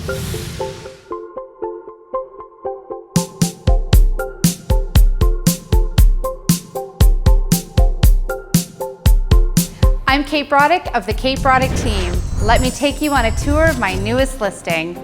I'm Kate Broddick of the Kate Broddick team. Let me take you on a tour of my newest listing.